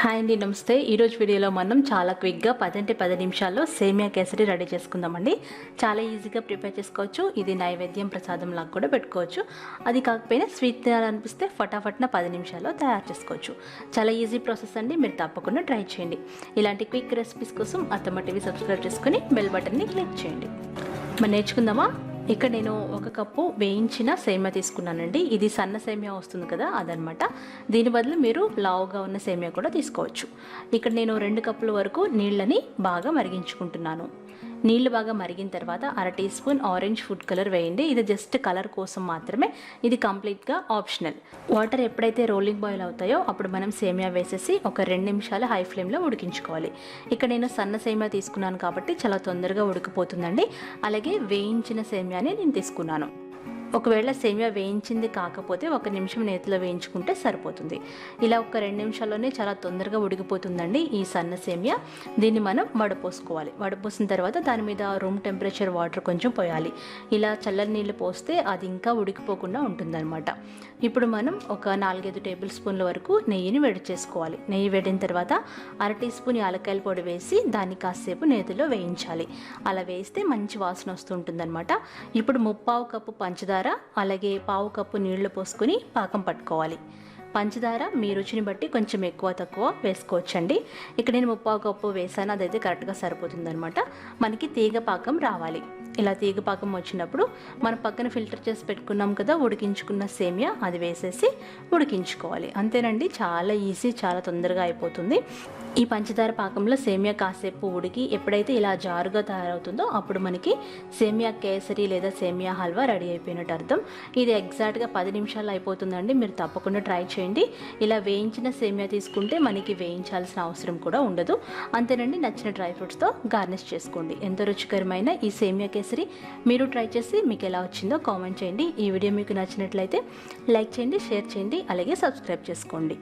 Hi అండి, నమస్తే. ఈరోజు వీడియోలో మనం చాలా క్విక్గా 10 నిమిషాల్లో సేమియా కేసరి రెడీ చేసుకుందామండి. చాలా ఈజీగా ప్రిపేర్ చేసుకోవచ్చు. ఇది నైవేద్యం ప్రసాదం లాగా కూడా పెట్టుకోవచ్చు. అది కాకపోయినా స్వీట్ తినాలనిపిస్తే ఫటాఫట్న 10 నిమిషాల్లో తయారు చేసుకోవచ్చు. చాలా ఈజీ ప్రాసెస్ అండి, మీరు తప్పకుండా ట్రై చేయండి. ఇలాంటి క్విక్ రెసిపీస్ కోసం అత్తమ్మ టీవీ సబ్స్క్రైబ్ చేసుకుని బెల్ బటన్ని క్లిక్ చేయండి. మరి నేర్చుకుందామా? ఇక్కడ నేను 1 కప్పు వేయించిన సేమియా తీసుకున్నానండి. ఇది సన్న సేమియా వస్తుంది కదా, అదనమాట. దీని బదులు మీరు లావుగా ఉన్న సేమియా కూడా తీసుకోవచ్చు. ఇక్కడ నేను 2 కప్పుల వరకు నీళ్ళని బాగా మరిగించుకుంటున్నాను. నీళ్లు బాగా మరిగిన తర్వాత 1/2 teaspoon orange food colour వేయండి. ఇది జస్ట్ కలర్ కోసం మాత్రమే, ఇది కంప్లీట్గా ఆప్షనల్. వాటర్ ఎప్పుడైతే రోలింగ్ బాయిల్ అవుతాయో అప్పుడు మనం సేమియా వేసేసి ఒక 2 నిమిషాలు హై ఫ్లేమ్లో ఉడికించుకోవాలి. ఇక్కడ నేను సన్న సేమియా తీసుకున్నాను కాబట్టి చాలా తొందరగా ఉడికిపోతుందండి. అలాగే వేయించిన సేమియాని నేను తీసుకున్నాను. ఒకవేళ సేమియా వేయించింది కాకపోతే 1 నిమిషం నేతిలో వేయించుకుంటే సరిపోతుంది. ఇలా ఒక 2 నిమిషాల్లోనే చాలా తొందరగా ఉడికిపోతుందండి ఈ సన్న సేమియా. దీన్ని మనం వడపోసుకోవాలి. వడపోసిన తర్వాత దాని మీద రూమ్ టెంపరేచర్ వాటర్ కొంచెం పోయాలి. ఇలా చల్లని నీళ్ళు పోస్తే అది ఇంకా ఉడికిపోకుండా ఉంటుందన్నమాట. ఇప్పుడు మనం ఒక 4-5 టేబుల్ స్పూన్ల వరకు నెయ్యిని వేడి చేసుకోవాలి. నెయ్యి వేడిన తర్వాత 1/2 టీ స్పూన్ యాలక్కాయల పొడి వేసి దాన్ని కాసేపు నేతిలో వేయించాలి. అలా వేస్తే మంచి వాసన వస్తుంటుందన్నమాట. ఇప్పుడు 3/4 కప్పు పంచదార అలాగే 1/4 కప్పు నీళ్లు పోసుకొని పాకం పట్టుకోవాలి. పంచదార మీ రుచిని బట్టి కొంచెం ఎక్కువ తక్కువ వేసుకోవచ్చండి. ఇక్కడ నేను 3/4 కప్పు వేసాను, అదైతే కరెక్ట్గా సరిపోతుందనమాట. మనకి తీగ పాకం రావాలి. ఇలా తీగ పాకం వచ్చినప్పుడు మనం పక్కన ఫిల్టర్ చేసి పెట్టుకున్నాం కదా ఉడికించుకున్న సేమియా, అది వేసేసి ఉడికించుకోవాలి. అంతేనండి, చాలా ఈజీ, చాలా తొందరగా అయిపోతుంది. ఈ పంచదార పాకంలో సేమియా కాసేపు ఉడికి ఎప్పుడైతే ఇలా జారుగా తయారవుతుందో అప్పుడు మనకి సేమియా కేసరి లేదా సేమియా హల్వా రెడీ అయిపోయినట్టు అర్థం. ఇది ఎగ్జాక్ట్గా 10 నిమిషాలు అయిపోతుందండి. మీరు తప్పకుండా ట్రై చేయండి. ఇలా వేయించిన సేమియా తీసుకుంటే మనకి వేయించాల్సిన అవసరం కూడా ఉండదు. అంతేనండి, నచ్చిన డ్రై ఫ్రూట్స్తో గార్నిష్ చేసుకోండి. ఎంతో రుచికరమైన ఈ సేమియా కేసరి మీరు ట్రై చేసి మీకు ఎలా వచ్చిందో కామెంట్ చేయండి. ఈ వీడియో మీకు నచ్చినట్లయితే లైక్ చేయండి, షేర్ చేయండి, అలాగే సబ్స్క్రైబ్ చేసుకోండి.